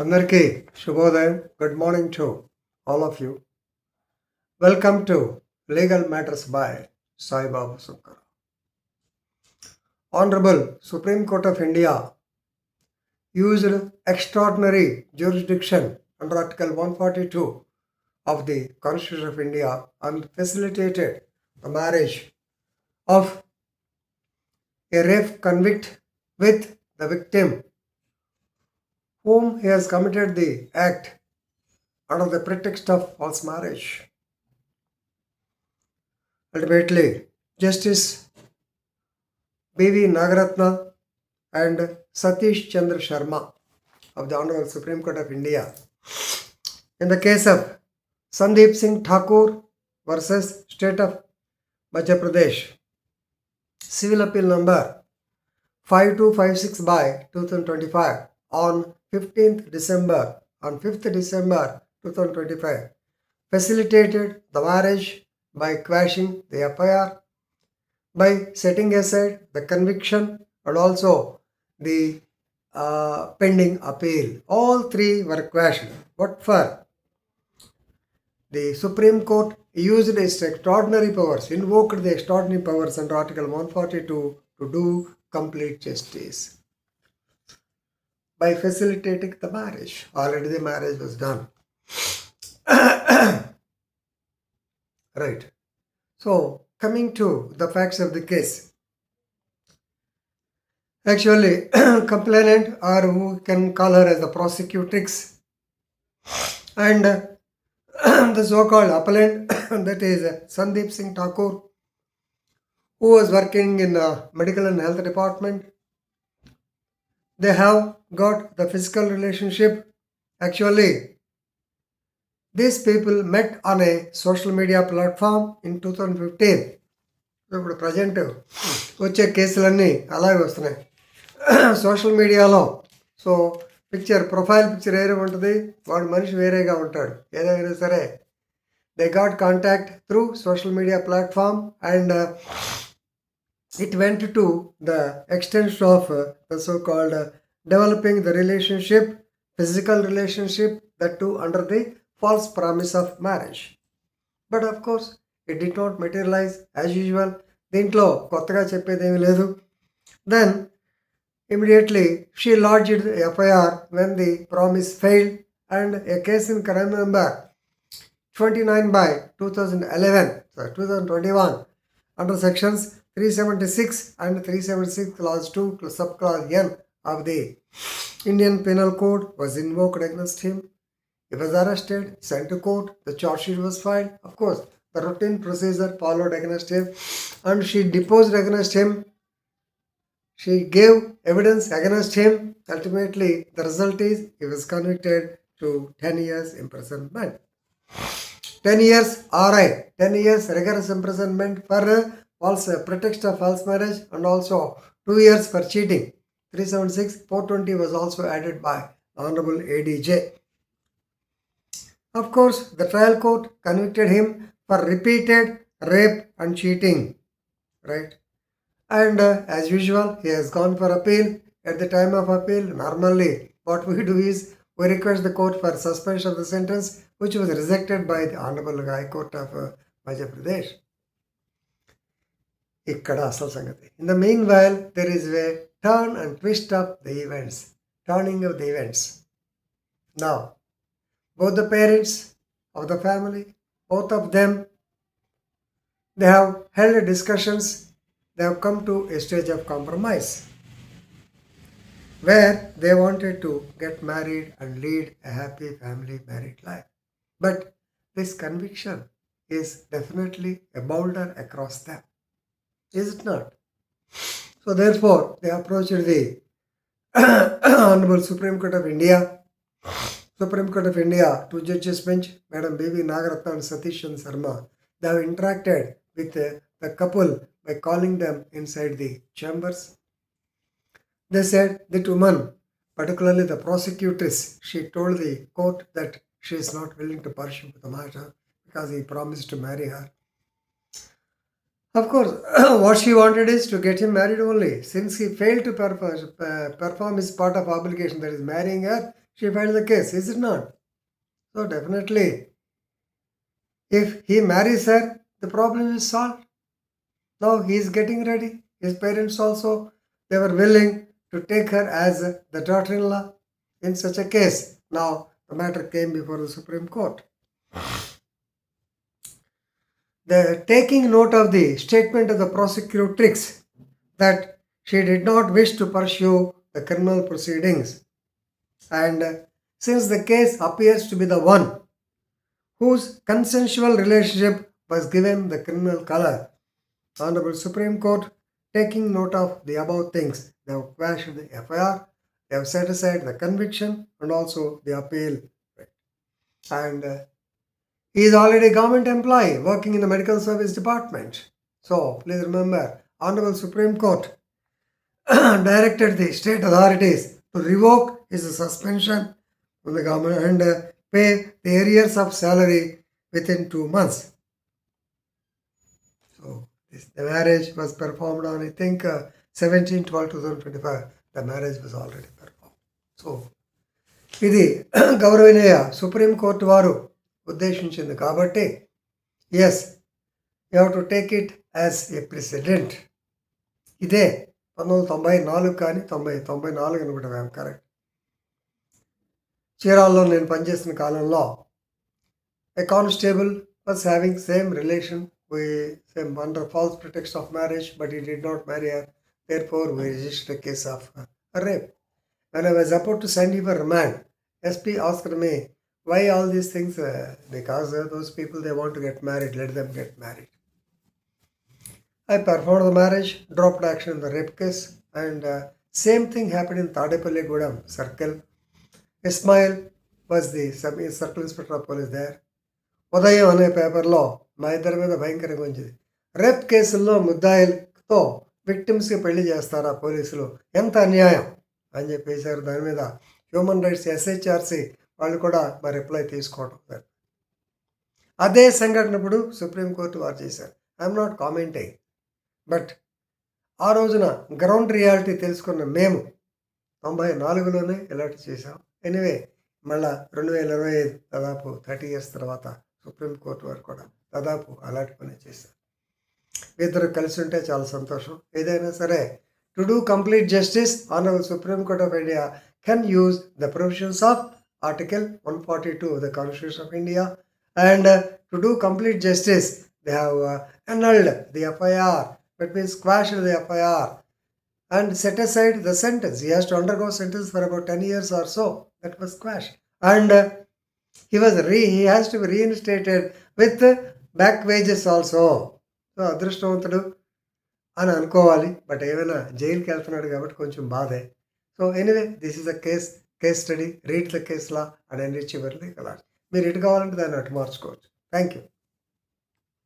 అందరికీ శుభోదయం. Good morning to all of you. Welcome to Legal Matters by Sai Babu Sukkar. Honorable Supreme Court of India used extraordinary jurisdiction under Article 142 of the Constitution of India and facilitated the marriage of a rape convict with the victim whom he has committed the act under the pretext of false marriage. Ultimately, Justice B.V. Nagaratna and Satish Chandra Sharma of the Honorable Supreme Court of India in the case of Sandeep Singh Thakur versus State of Madhya Pradesh, Civil Appeal number 5256 by 2025 on 5th December 2025 facilitated the marriage by quashing the FIR, by setting aside the conviction and also the pending appeal. All three were quashed. What for? The Supreme Court used its extraordinary powers, invoked the extraordinary powers under Article 142 to do complete justice by facilitating the marriage. Already the marriage was done. Right. So, coming to the facts of the case. Actually, complainant, or who can call her as the prosecutrix, and the so-called appellant, that is Sandeep Singh Thakur, who was working in the medical and health department. They have got the physical relationship. Actually, these people met on a social media platform in 2015. ఇప్పుడు present వచ్చే కేసులన్నీ అలాగే వస్తున్నాయి social మీడియాలో. So profile picture వేరే ఉంటుంది, వాడు మనిషి వేరేగా ఉంటాడు. ఏదైనా సరే they got contact through social media platform and it went to the extent of the so-called developing the relationship, physical relationship, that too under the false promise of marriage. But of course, it did not materialize as usual. దీంట్లో కొత్తగా చెప్పేదేమీ లేదు. Then, immediately, she lodged the FIR when the promise failed, and a case in crime number 29 by 2021 under sections 376 and 376 clause 2 subclause N of the Indian Penal Code was invoked against him. He was arrested, sent to court, the charge sheet was filed. Of course, the routine procedure followed against him, and she deposed against him. She gave evidence against him. Ultimately, the result is he was convicted to 10 years imprisonment. 10 years RI, 10 years rigorous imprisonment for false pretext of false marriage, and also 2 years for cheating. 376, 420 was also added by Honorable ADJ. Of course, the trial court convicted him for repeated rape and cheating, right? And as usual, he has gone for appeal. At the time of appeal, normally what we do is we request the court for suspension of the sentence, which was rejected by the Honorable High Court of Madhya Pradesh. ikkada asal sangati. In the meanwhile, there is a turn and twist of the events, turning of the events. Now, both the parents of the family, both of them, they have held discussions. They have come to a stage of compromise where they wanted to get married and lead a happy family married life. But this conviction is definitely a boulder across them. Is it not? So therefore, they approached the Honorable Supreme Court of India. Supreme Court of India, two judges bench, Madam B.V. Nagaratna and Satish Chandra Sharma. They have interacted with the couple by calling them inside the chambers. They said that woman, particularly the prosecutress, she told the court that she is not willing to pursue the matter because he promised to marry her. Of course, what she wanted is to get him married only. Since he failed to perform his part of obligation, that is marrying her, she filed the case, is it not? So definitely, if he marries her, the problem is solved. Now he is getting ready. His parents also, they were willing to take her as the daughter-in-law. In such a case, now the matter came before the Supreme Court. The taking note of the statement of the prosecutrix that she did not wish to pursue the criminal proceedings, and since the case appears to be the one whose consensual relationship was given the criminal color, Honorable Supreme Court, taking note of the above things, they have quashed the FIR, they have set aside the conviction and also the appeal. And he is already a government employee working in the medical service department. So please remember, Honorable Supreme Court directed the state authorities to revoke his suspension from the government and pay the arrears of salary within 2 months. So the marriage was performed on, I think, 17/12/2025. The marriage was already performed. So ఇది గౌరవనీయ supreme court వారు ఉద్దేశించింది కాబట్టి yes you have to take it as a president. ఇదే 1994 కానీ 94 అనుకుంటాం correct. చీరాల్లో నేను పనిచేసిన కాలంలో a constable was having same relation same under false pretext of marriage, but he did not marry her. Therefore, we registered a case of rape. When I was about to send him a remand, SP asked me, why all these things? Because those people, they want to get married, let them get married. I performed the marriage, dropped action in the rape case, and same thing happened in Tadepalli Gudam circle. Ismail was the circle inspector of police there. ఉదయం అనే పేపర్లో మా ఇద్దరి మీద భయంకరంగా ఉంచింది. Rape కేసుల్లో ముద్దాయిలతో విక్టిమ్స్కి పెళ్లి చేస్తారా పోలీసులు, ఎంత అన్యాయం అని చెప్పేశారు. దాని మీద హ్యూమన్ రైట్స్ SHRC వాళ్ళు కూడా మా రిప్లై తీసుకోవడం. అదే సంఘటన ఇప్పుడు సుప్రీంకోర్టు వారు చేశారు. ఐఎమ్ నాట్ కామెంటింగ్, బట్ ఆ రోజున గ్రౌండ్ రియాలిటీ తెలుసుకున్న మేము 94లోనే ఎలర్ట్ చేశాం. ఎనీవే మళ్ళా 2025 దాదాపు 30 years తర్వాత సుప్రీంకోర్టు వారు కూడా దాదాపు అలాంటి పని చేశారు. ఇద్దరు కలిసి ఉంటే చాలా సంతోషం. ఏదైనా సరే to do complete justice, honourable supreme court of India can use the provisions of Article 142 of the Constitution of India, and to do complete justice they have annulled the FIR, that means quashed the FIR and set aside the sentence. He has to undergo sentence for about 10 years or so. That was quashed, and he has to be reinstated with back wages also. So అదృష్టవంతుడు అని అనుకోవాలి. But ఏమైనా జైలుకి వెళ్తున్నాడు కాబట్టి కొంచెం బాధే. So anyway this is a case study. Read the case law and enrich your legal knowledge. మీరు ఇటు కావాలంటే దాన్ని అటు మార్చుకోవచ్చు. Thank you.